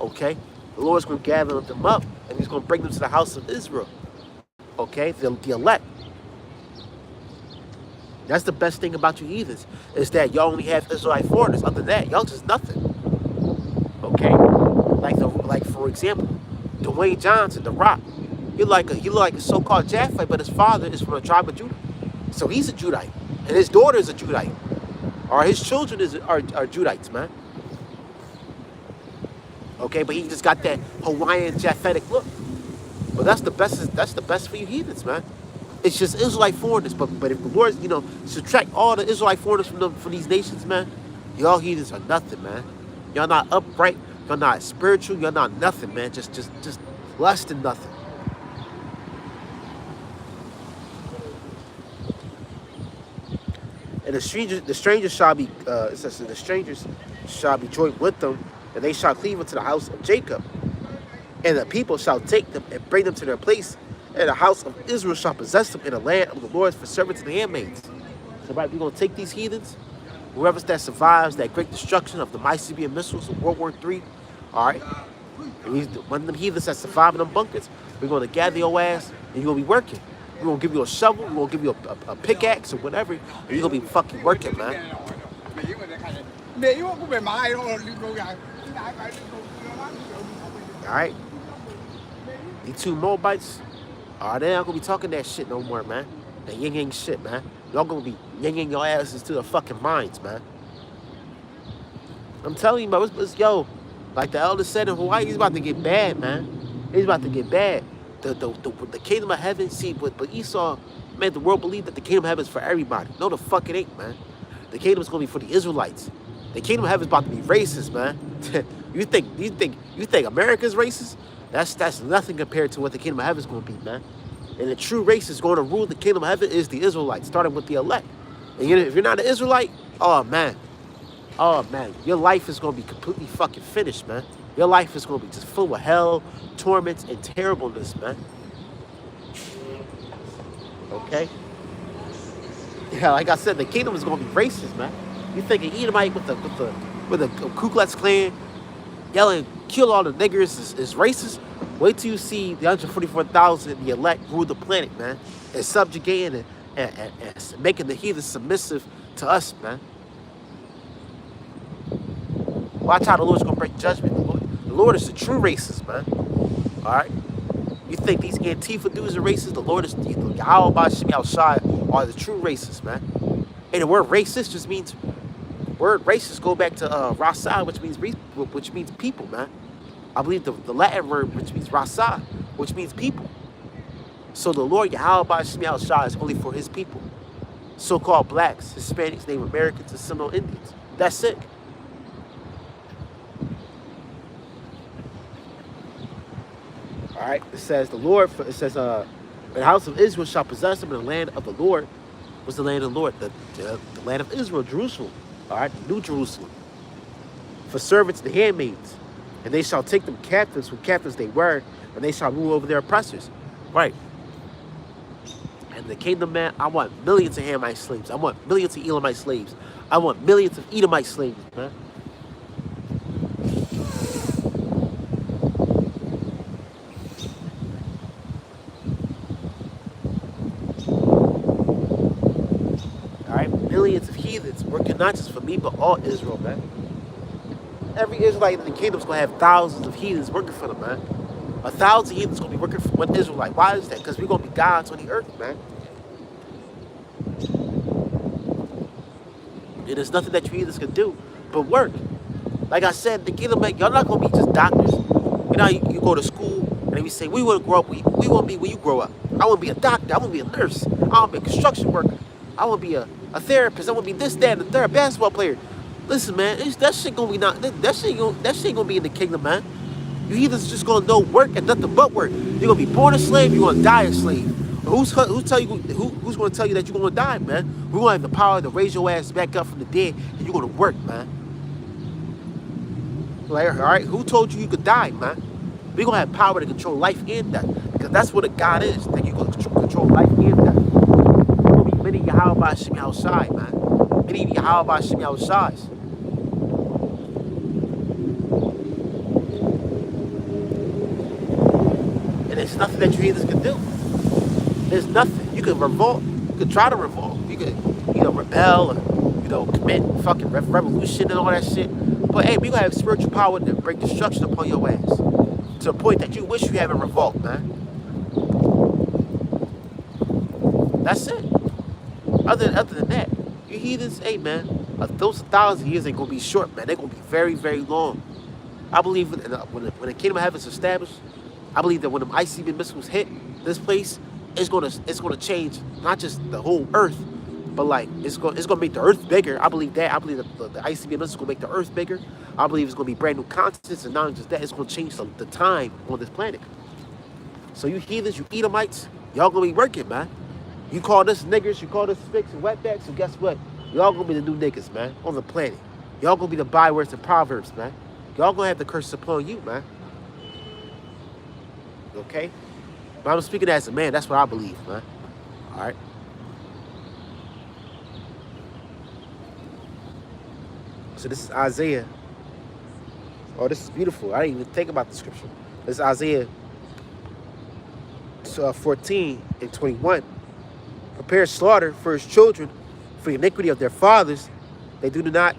Okay? The Lord's going to gather them up, and he's going to bring them to the house of Israel. Okay? The elect. That's the best thing about you heathens, is that y'all only have Israelite foreigners. Other than that, y'all just nothing. Okay? Like for example, Dwayne Johnson, The Rock. He look like a so-called Japhite, but his father is from the tribe of Judah. So he's a Judite. And his daughter is a Judite. Or his children are Judites, man. Okay, but he just got that Hawaiian Japhetic look. But that's the best for you heathens, man. It's just Israelite foreigners. But if the Lord, subtract all the Israelite foreigners from these nations, man, y'all heathens are nothing, man. Y'all not upright. Y'all not spiritual. Y'all not nothing, man. Just less than nothing. And the strangers shall be, it says, the strangers shall be joined with them, and they shall cleave unto the house of Jacob. And the people shall take them and bring them to their place, and the house of Israel shall possess them in the land of the Lord for servants and handmaids. So, right, we're going to take these heathens, whoever that survives that great destruction of the Mycenaean missiles of World War III, all right? And one of them heathens that survive in them bunkers, we're going to gather your ass, and you're going to be working. We're going to give you a shovel, we're going to give you a pickaxe or whatever, and you're going to be fucking working, man. All right? These two Moabites, they not going to be talking that shit no more, man. That yin-yang shit, man. Y'all going to be yin-yang your asses to the fucking minds, man. I'm telling you, man, yo, like the elder said in Hawaii, he's about to get bad, man. He's about to get bad. The kingdom of heaven, see, but Esau, man, the world believed that the kingdom of heaven is for everybody. No, the fuck it ain't, man. The kingdom is going to be for the Israelites. The kingdom of heaven is about to be racist, man. You think America's racist? That's nothing compared to what the kingdom of heaven is going to be, man. And the true race is going to rule the kingdom of heaven is the Israelites, starting with the elect. And if you're not an Israelite, oh man, your life is going to be completely fucking finished, man. Your life is going to be just full of hell, torments, and terribleness, man. Okay? Yeah, like I said, the kingdom is going to be racist, man. You think an Edomite with a Ku Klux Klan yelling, kill all the niggers is racist? Wait till you see the 144,000, the elect, rule the planet, man. And subjugating and making the heathen submissive to us, man. Watch how the Lord's going to bring judgment. The Lord is the true racist, man. All right? You think these Antifa dudes are racist? The Lord is, Ahshamiah are the true racists, man. And the word racist just means, word racist go back to rasa, which means people, man. I believe the Latin word, which means rasa, which means people. So the Lord Yahweh is only for his people. So-called blacks, Hispanics, Native Americans, and Seminole Indians. That's it. All right, it says the house of Israel shall possess them in the land of the Lord. What's the land of the Lord? The land of Israel, Jerusalem. All right, New Jerusalem. For servants and handmaids. And they shall take them captives, who captives they were, and they shall rule over their oppressors. Right. And the kingdom, man, I want millions of Hamite slaves. I want millions of Elamite slaves. I want millions of Edomite slaves, man. not just for me, but all Israel, man. Every Israelite in the kingdom is going to have thousands of heathens working for them, man. 1,000 heathens going to be working for one Israelite. Why is that? Because we're going to be gods on the earth, man. And there's nothing that you heathens can do but work. Like I said, the kingdom, man, y'all not going to be just doctors. You know, you go to school and we say, we want to grow up. We want to be where you grow up. I want to be a doctor. I want to be a nurse. I want to be a construction worker. I want to be a therapist. I want to be this, that, and the third basketball player. Listen, man, that shit gonna be not that shit gonna be in the kingdom, man. You heathens just gonna know work and nothing but work. You're gonna be born a slave. You're gonna die a slave. Who's gonna tell you that you're gonna die, man? We're gonna have the power to raise your ass back up from the dead, and you're gonna work, man. Like, all right, who told you could die, man? We're gonna have power to control life and death, because that's what a God is. That you can control life and death. There's gonna be many Yahweh Hashem outside, man. Many Yahweh Hashem outside. There's nothing that you heathens can do. There's nothing. You can revolt. You can try to revolt. You can, rebel or, commit fucking revolution and all that shit. But hey, we gonna have spiritual power to bring destruction upon your ass. To the point that you wish you haven't revolt, man. That's it. Other than that, you heathens, hey man, those 1,000 years ain't gonna be short, man. They're gonna be very, very long. I believe when the kingdom of heaven is established, I believe that when the ICBM missiles hit this place, it's gonna change not just the whole earth, but like it's gonna make the earth bigger. I believe that. I believe that the ICBM missiles gonna make the earth bigger. I believe it's gonna be brand new continents, and not just that, it's gonna change the time on this planet. So you heathens, you Edomites, y'all gonna be working, man. You call us niggers, you call us spics and wetbacks, and guess what? Y'all gonna be the new niggas, man, on the planet. Y'all gonna be the bywords and proverbs, man. Y'all gonna have the curse upon you, man. Okay? But I'm speaking as a man. That's what I believe, man. All right? So this is Isaiah. Oh, this is beautiful. I didn't even think about the scripture. This is Isaiah 14 and 21. Prepare slaughter for his children, for the iniquity of their fathers. They do not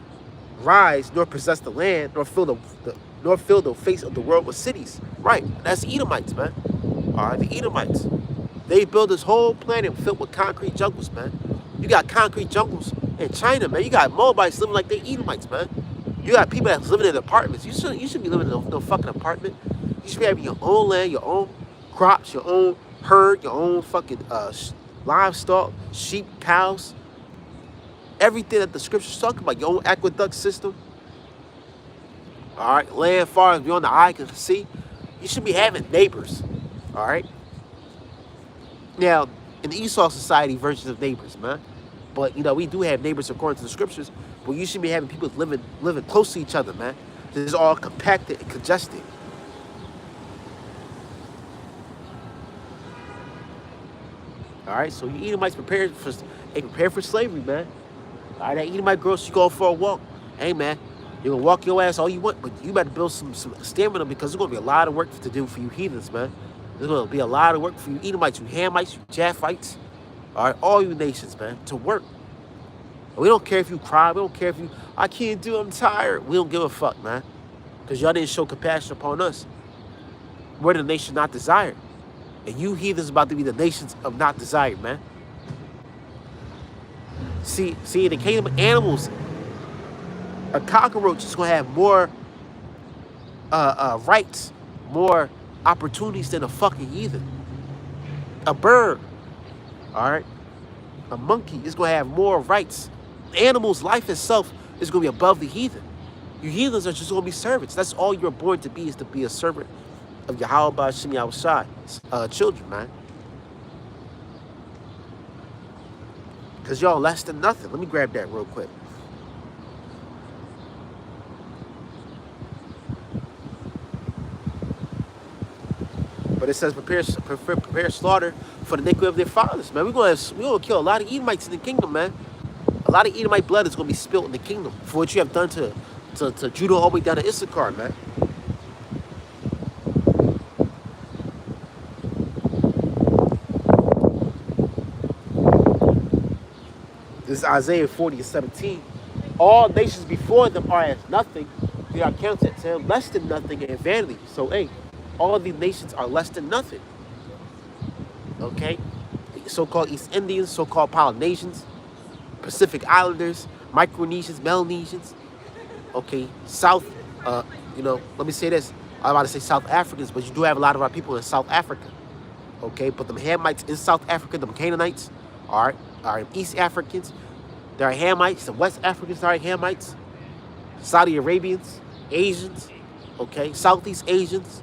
rise, nor possess the land, nor fill the face of the world with cities. Right, that's Edomites, man. All right, the Edomites. They build this whole planet filled with concrete jungles, man. You got concrete jungles in China, man. You got Moabites living like they Edomites, man. You got people that's living in apartments. You should be living in no fucking apartment. You should be having your own land, your own crops, your own herd, your own fucking livestock, sheep, cows. Everything that the scriptures talk about, your own aqueduct system. All right, land far as beyond the eye can see. You should be having neighbors. All right. Now, in the Esau society, versions of neighbors, man. But we do have neighbors according to the scriptures. But you should be having people living close to each other, man. This is all compacted and congested. All right. So you Edomites prepare for slavery, man. All right, that Edomite girl, she going for a walk. Hey, man. You're going to walk your ass all you want, but you better build some stamina, because there's going to be a lot of work to do for you heathens, man. There's going to be a lot of work for you Edomites, you Hamites, you Japhites, all right, all you nations, man, to work. And we don't care if you cry. We don't care if I can't do it, I'm tired. We don't give a fuck, man, because y'all didn't show compassion upon us. We're the nation not desired. And you heathens about to be the nations of not desired, man. See, in the kingdom of animals, a cockroach is going to have more rights, more opportunities than a fucking heathen. A bird, all right? A monkey is going to have more rights. Animals' life itself is going to be above the heathen. You heathens are just going to be servants. That's all you're born to be, is to be a servant of Yahweh Hashem outside. Children, man. Because y'all less than nothing. Let me grab that real quick. But it says prepare slaughter for the iniquity of their fathers, man. We're gonna kill a lot of Edomites in the kingdom, man. A lot of Edomite blood is gonna be spilled in the kingdom for what you have done to Judah all the way down to Issachar, man. This is Isaiah 40 and 17. All nations before them are as nothing. They are counted to him less than nothing and vanity. So, hey, all these nations are less than nothing. Okay? So-called East Indians, so-called Polynesians, Pacific Islanders, Micronesians, Melanesians, okay, South, let me say this. I'm about to say South Africans, but you do have a lot of our people in South Africa, okay? But them Hamites in South Africa, them Canaanites, are East Africans. There are Hamites, the West Africans are Hamites, Saudi Arabians, Asians, okay, Southeast Asians,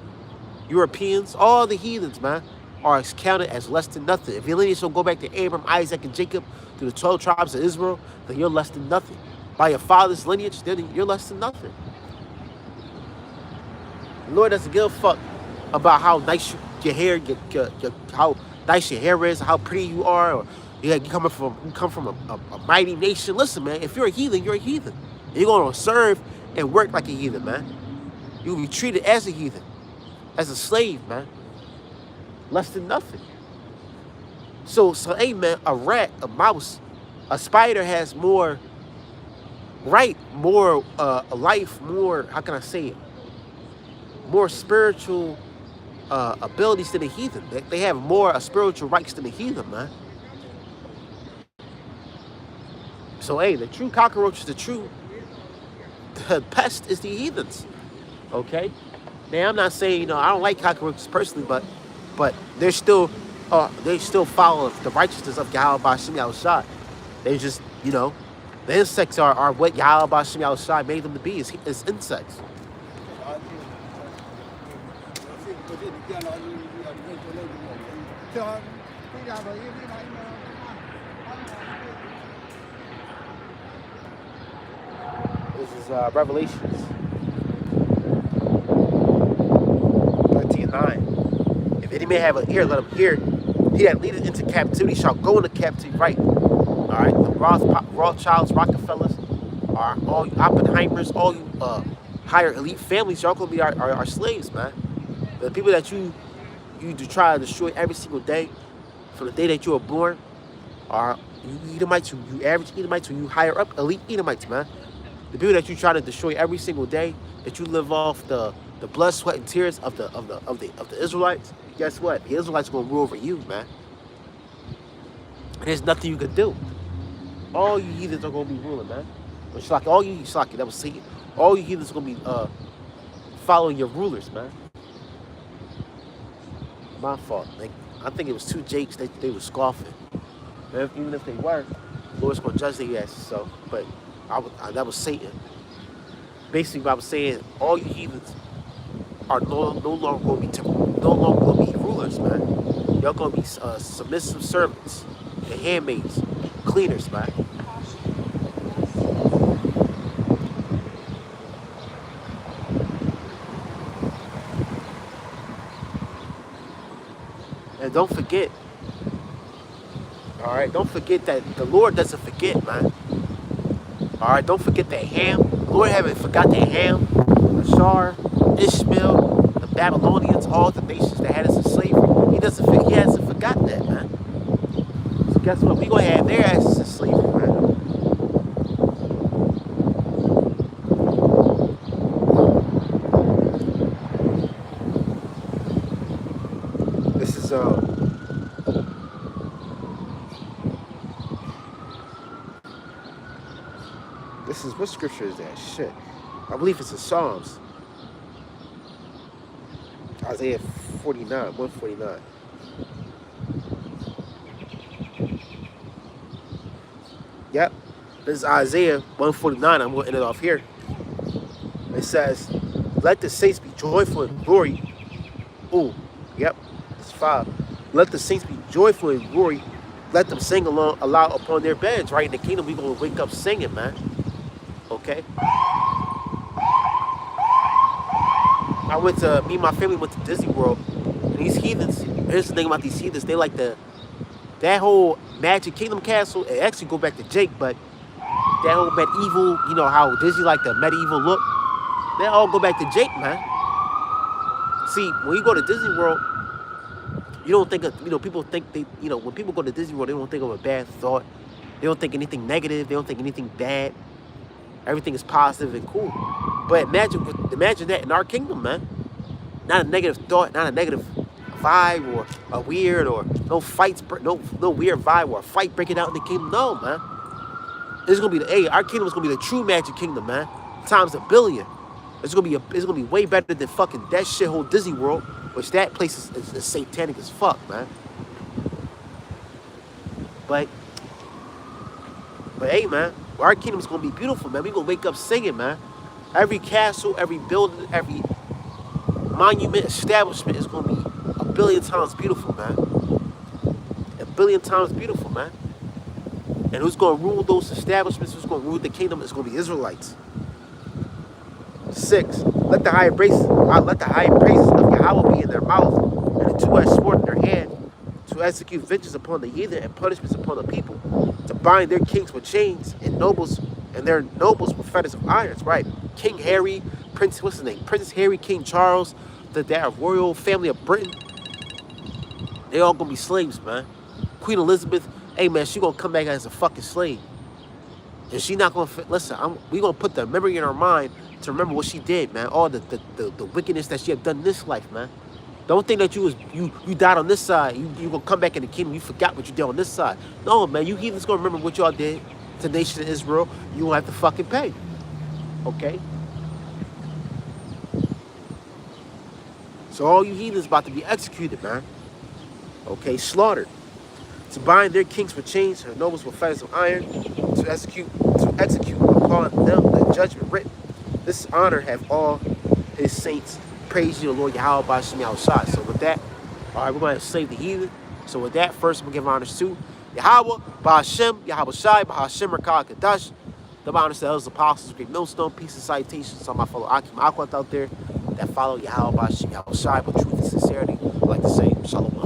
Europeans, all the heathens, man, are counted as less than nothing. If your lineage don't go back to Abraham, Isaac, and Jacob, to the 12 tribes of Israel, then you're less than nothing. By your father's lineage, then you're less than nothing. The Lord doesn't give a fuck about how nice your hair, how nice your hair is, how pretty you are, or you come from a mighty nation. Listen, man, if you're a heathen, you're a heathen. And you're gonna serve and work like a heathen, man. You'll be treated as a heathen, as a slave, man. Less than nothing. So hey, man, a rat, a mouse, a spider has more more life, more, how can I say it? More spiritual abilities than the heathen. They have more spiritual rights than the heathen, man. So, hey, the true cockroach is the true pest is the heathens, okay? Now, I'm not saying, I don't like cockroaches personally, but they still follow the righteousness of Yahweh Ahshamiah Shai. They just, the insects are what Yahweh Ahshamiah Shai made them to be, is insects. This is Revelations 13:9. If any man have an ear, let him hear. He that leadeth into captivity shall go into captivity right. All right, the Rothschilds, Rockefellers, all you Oppenheimers, all you higher elite families, y'all gonna be our slaves, man. The people that you try to destroy every single day, from the day that you were born, are you Edomites, you average Edomites, or you higher up elite Edomites, man. The people that you try to destroy every single day, that you live off the blood, sweat, and tears of the Israelites. Guess what? The Israelites are gonna rule over you, man. And there's nothing you can do. All you heathens are gonna be ruling, man. It's like all you that was Satan. All you heathens are gonna be following your rulers, man. My fault. I think it was two Jakes. They were scoffing. Even if they weren't, the Lord's gonna judge their asses. So, but that was Satan. Basically, what I was saying, all you heathens are no longer gonna be rulers, man. Y'all gonna be submissive servants, and handmaids, cleaners, man. And don't forget, all right, don't forget that the Lord doesn't forget, man. All right, don't forget that Ham. The Lord haven't forgot that Ham, Ashar, Ishmael, the Babylonians, all the nations that had us in slavery. He hasn't forgotten that, man. So guess what? We gonna have their asses in slavery, man. This is what scripture is that? Shit. I believe it's in Psalms. Isaiah 149. Yep. This is Isaiah 149. I'm going to end it off here. It says, let the saints be joyful in glory. Ooh, yep. It's 5. Let the saints be joyful in glory. Let them sing aloud upon their beds. Right in the kingdom, we're going to wake up singing, man. Okay? Me and my family went to Disney World. And these heathens, here's the thing about these heathens, they like that whole Magic Kingdom castle. It actually go back to Jake, but that whole medieval, how Disney like the medieval look, they all go back to Jake, man. See, when you go to Disney World, you don't think of, people think when people go to Disney World, they don't think of a bad thought. They don't think anything negative. They don't think anything bad. Everything is positive and cool. But imagine that in our kingdom, man. Not a negative thought, not a negative vibe or a weird or no fights, no weird vibe or a fight breaking out in the kingdom. No, man. It's gonna be our kingdom is gonna be the true magic kingdom, man. Times a billion. It's gonna be way better than fucking that shithole Disney World, which that place is satanic as fuck, man. But hey, man, our kingdom is gonna be beautiful, man. We gonna wake up singing, man. Every castle, every building, every monument, establishment is gonna be a billion times beautiful, man. A billion times beautiful, man. And who's gonna rule those establishments? Who's gonna rule the kingdom? It's gonna be Israelites. 6. Let the high praises of Yahweh be in their mouth, and a two-edged sword in their hand, to execute vengeance upon the heathen and punishments upon the people, to bind their kings with chains and their nobles with fetters of irons. Right? King Harry, what's his name? Princess Harry, King Charles, that royal family of Britain. They all gonna be slaves, man. Queen Elizabeth, hey man, she gonna come back as a fucking slave. And she not gonna listen. We gonna put the memory in our mind to remember what she did, man. All the wickedness that she had done in this life, man. Don't think that you died on this side. You gonna come back in the kingdom. You forgot what you did on this side. No, man. You heathens gonna remember what y'all did to the nation of Israel. You gonna have to fucking pay. Okay. So all you heathens about to be executed, man. Okay, slaughtered. To bind their kings with chains, her nobles with fetters of iron, to execute upon them the judgment written. This honor have all his saints. Praise you, the Lord Yahweh by Ahshamiah. So with that, all right, we're going to slave the heathen. So with that, first we're going to give honors to Yahweh, Ba'ashem, Yahweh Shai, Ba'ashem, Rakah, Kadash. The honors to those apostles, great millstone, peace and citations to all my fellow Akim Akwat out there that follow Yahweh, Ba'ashem, Yahweh Shai, with truth and sincerity. I'd like to say, Shalom.